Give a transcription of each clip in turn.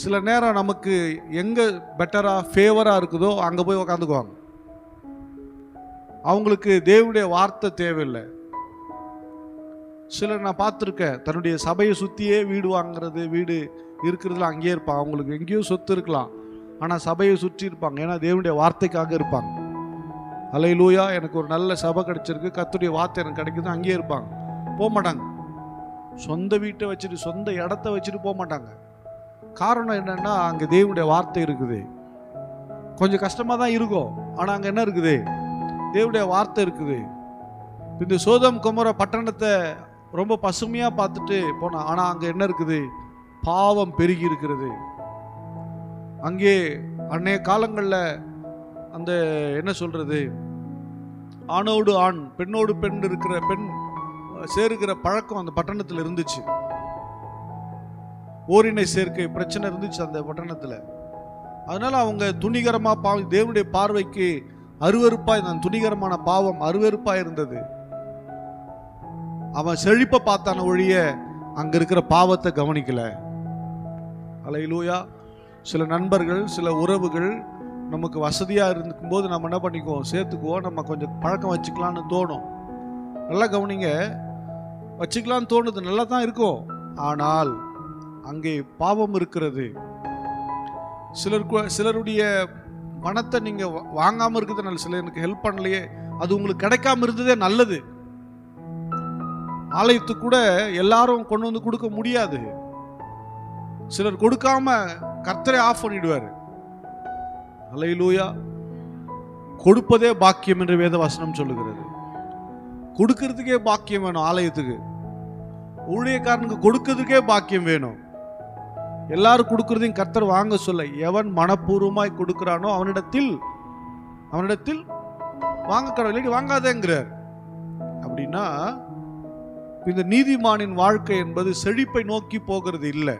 சில நேரம் நமக்கு எங்கே பெட்டராக ஃபேவராக இருக்குதோ அங்கே போய் உக்காந்துக்குவாங்க. அவங்களுக்கு தேவனுடைய வார்த்தை தேவையில்லை. சிலர் நான் பார்த்துருக்கேன், தன்னுடைய சபையை சுற்றியே வீடு வாங்குறது, வீடு இருக்கிறதுல அங்கேயே இருப்பாங்க. அவங்களுக்கு எங்கேயோ சொத்து இருக்கலாம், ஆனால் சபையை சுற்றி இருப்பாங்க. ஏன்னா தேவனுடைய வார்த்தைக்காக இருப்பாங்க. அல்லேலூயா, எனக்கு ஒரு நல்ல சபை கிடைச்சிருக்கு, கர்த்தருடைய வார்த்தை எனக்கு கிடைக்குது, அங்கேயே இருப்பாங்க, போக மாட்டாங்க. சொந்த வீட்டை வச்சுட்டு சொந்த இடத்த வச்சுட்டு போக மாட்டாங்க. காரணம் என்னன்னா, அங்கே தேவனுடைய வார்த்தை இருக்குது. கொஞ்சம் கஷ்டமாக தான் இருக்கும், ஆனால் அங்கே என்ன இருக்குது? தேவனுடைய வார்த்தை இருக்குது. இந்த சோதம் கொமோரா பட்டணத்தை ரொம்ப பசுமையாக பார்த்துட்டு போனான், ஆனால் அங்கே என்ன இருக்குது? பாவம் பெருகி இருக்கிறது. அங்கே அன்னைய காலங்களில் அந்த என்ன சொல்றது, ஆணோடு ஆண் பெண்ணோடு பெண் இருக்கிற பெண் சேர்க்கிற பழக்கம் அந்த பட்டணத்தில் இருந்துச்சு. ஓரினை சேர்க்கை பிரச்சனை இருந்துச்சு அந்த பட்டணத்தில். அதனால அவங்க துணிகரமா தேவனுடைய பார்வைக்கு அருவருப்பாய், நான் துணிகரமான பாவம் அருவருப்பாய் இருந்தது. அவன் செழிப்பை பார்த்தான ஒழிய அங்க இருக்கிற பாவத்தை கவனிக்கல. அல்லேலூயா. சில நண்பர்கள், சில உறவுகள் நமக்கு வசதியா இருக்கும் போது நம்ம என்ன பண்ணிக்குவோம்? சேர்த்துக்குவோம். நம்ம கொஞ்சம் பழக்கம் வச்சுக்கலான்னு தோணும். நல்லா கவனிங்க, வச்சுக்கலான்னு தோணுது, நல்லா தான் இருக்கும். ஆனால் அங்கே பாவம் இருக்கிறது. சிலருடைய பணத்தை நீங்க வாங்காம இருக்கிறது நல்லது. சிலருக்கு ஹெல்ப் பண்ணலையே, அது உங்களுக்கு கிடைக்காம இருந்ததே நல்லது. ஆலயத்துக்கு கூட எல்லாரும் கொண்டு வந்து கொடுக்க முடியாது. சிலர் கொடுக்காம கர்த்தரை ஆஃப் பண்ணிடுவாரு. அல்லேலூயா. கொடுப்பதே பாக்கியம் என்று வேத வசனம் சொல்லுகிறது. கொடுக்கிறதுக்கே பாக்கியம் வேணும். ஆலயத்துக்கு ஊழியக்காரனுக்கு கொடுக்கிறதுக்கே பாக்கியம் வேணும். எல்லாரும் கொடுக்கறதையும் கர்த்தர் வாங்க சொல்ல, எவன் மனப்பூர்வமாய் கொடுக்கிறானோ அவனிடத்தில் வாங்க கடவுள் வாங்காதேங்கிறார். அப்படின்னா இந்த நீதிமானின் வாழ்க்கை என்பது செழிப்பை நோக்கி போகிறது இல்லை.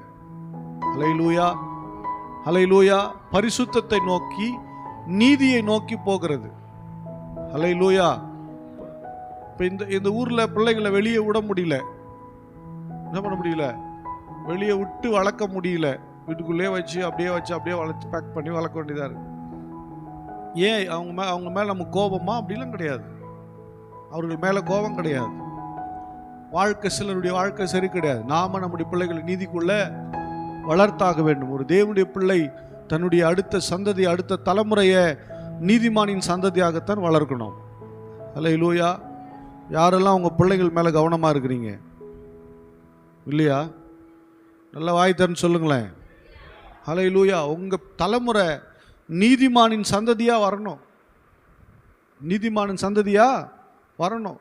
அல்லேலூயா, அல்லேலூயா. பரிசுத்தத்தை நோக்கி, நீதியை நோக்கி போகிறது. அல்லேலூயா. இப்போ இந்த ஊர்ல பிள்ளைகளை வெளியே விட முடியல, என்ன பண்ண முடியல? வெளியே விட்டு வளர்க்க முடியல. வீட்டுக்குள்ளே வச்சு அப்படியே வளர்த்து பேக் பண்ணி வளர்க்க வேண்டியதா இருக்கு. ஏன்? அவங்க மேல நமக்கு கோபமா? அப்படிலாம் கிடையாது. அவர்கள் மேல கோபம் கிடையாது. வாழ்க்கை, சிலருடைய வாழ்க்கை சரி கிடையாது. நாம நம்முடைய பிள்ளைகளை நீதிக்குள்ள வளர்த்தாக வேண்டும். ஒரு தேவனுடைய பிள்ளை தன்னுடைய அடுத்த சந்ததி, அடுத்த தலைமுறையை நீதிமானின் சந்ததியாகத்தான் வளர்க்கணும். அல்லேலூயா. யாரெல்லாம் உங்க பிள்ளைகள் மேல கவனமா இருக்கிறீங்க? இல்லையா? நல்ல வாய்த்தன்னு சொல்லுங்களேன். அல்லேலூயா. உங்க தலைமுறை நீதிமானின் சந்ததியா வரணும். நீதிமானின் சந்ததியா வரணும்.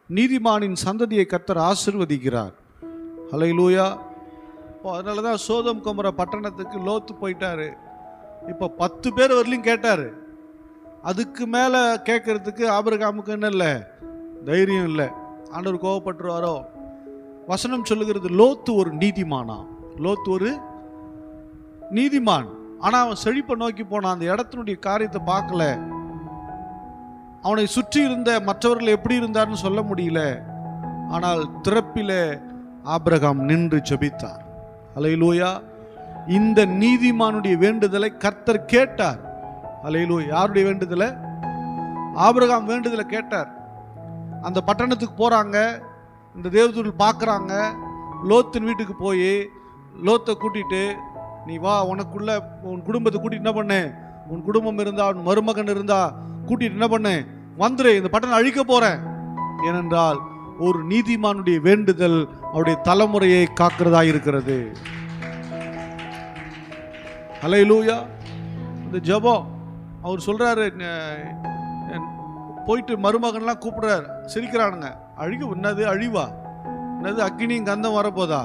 நீதிமானின் சந்ததியை கர்த்தர் ஆசீர்வதிக்கிறார். அல்லேலூயா. அதனால தான் சோதம் கொமோரா பட்டணத்துக்கு லோத்து போயிட்டாரு. இப்போ 10 பேர் வரலையும் கேட்டாரு. அதுக்கு மேலே கேட்கறதுக்கு ஆபிரகாமுக்கு என்ன இல்லை? தைரியம் இல்லை. ஆண்டவர் கோவப்பட்டுருவாரோ? வசனம் சொல்லுகிறது, லோத்து ஒரு நீதிமானா. லோத்து ஒரு நீதிமான். ஆனால் அவன் செழிப்பை நோக்கி போனான். அந்த இடத்தினுடைய காரியத்தை பார்க்கல. அவனை சுற்றி இருந்த மற்றவர்கள் எப்படி இருந்தார்னு சொல்ல முடியல. ஆனால் திறப்பிலே ஆபிரகாம் நின்று ஜெபித்தார். அல்லேலூயா. இந்த நீதிமானுடைய வேண்டுதலை கர்த்தர் கேட்டார். அல்லேலூயா. யாருடைய வேண்டுதலை? ஆபிரகாம் வேண்டுதலை கேட்டார். அந்த பட்டணத்துக்கு போறாங்க, இந்த தேவதூதர்கள் பார்க்குறாங்க. லோத்தின் வீட்டுக்கு போய் லோத்தை கூட்டிட்டு, நீ வா, உனக்குள்ள உன் குடும்பத்தை கூட்டிட்டு என்ன பண்ணு, உன் குடும்பம் இருந்தா, உன் மருமகன் இருந்தா கூட்டிட்டு என்ன பண்ணு, வந்துரு, இந்த பட்டணம் அழிக்க போறேன். ஏனென்றால் ஒரு நீதிமானுடைய வேண்டுதல் அவருடைய தலைமுறையை காக்கிறதா இருக்கிறது. அல்லேலூயா. இந்த ஜெபம் அவர் சொல்றாரு, போயிட்டு மருமகன்லாம் கூப்பிடுறாரு. சிரிக்கிறானுங்க. அழிவு என்னது? அழிவா? என்னது? அக்னியும் கந்தம் வரப்போதா?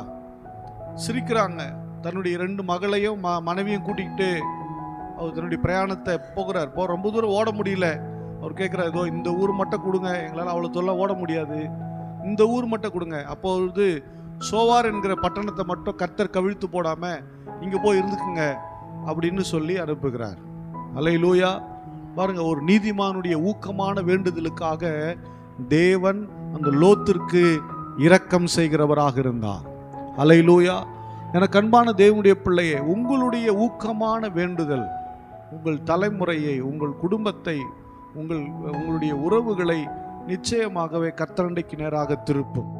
சிரிக்கிறாங்க. தன்னுடைய 2 மகளையும் மனைவியும் கூட்டிக்கிட்டு அவர் தன்னுடைய பிரயாணத்தை போகிறார். ரொம்ப தூரம் ஓட முடியல. அவர் கேட்குறாரு, ஏதோ இந்த ஊர் மட்டும் கொடுங்க, எங்களால் அவ்வளோ தொல்லை ஓட முடியாது, இந்த ஊர் மட்டும் கொடுங்க. அப்போது சோவார் என்கிற பட்டணத்தை மட்டும் கர்த்தர் கவிழ்த்து போடாமல் இங்கே போய் இருந்துக்குங்க அப்படின்னு சொல்லி அனுப்புகிறார். அல்லேலூயா. பாருங்க, ஒரு நீதிமானுடைய ஊக்கமான வேண்டுதலுக்காக தேவன் அந்த லோத்திற்கு இரக்கம் செய்கிறவராக இருந்தார். அல்லேலூயா. எனக்கு அன்பான தேவனுடைய பிள்ளையே, உங்களுடைய ஊக்கமான வேண்டுதல் உங்கள் தலைமுறையை, உங்கள் குடும்பத்தை, உங்களுடைய உறவுகளை நிச்சயமாகவே கர்த்தரண்டைக்கு நேராக திருப்பும்.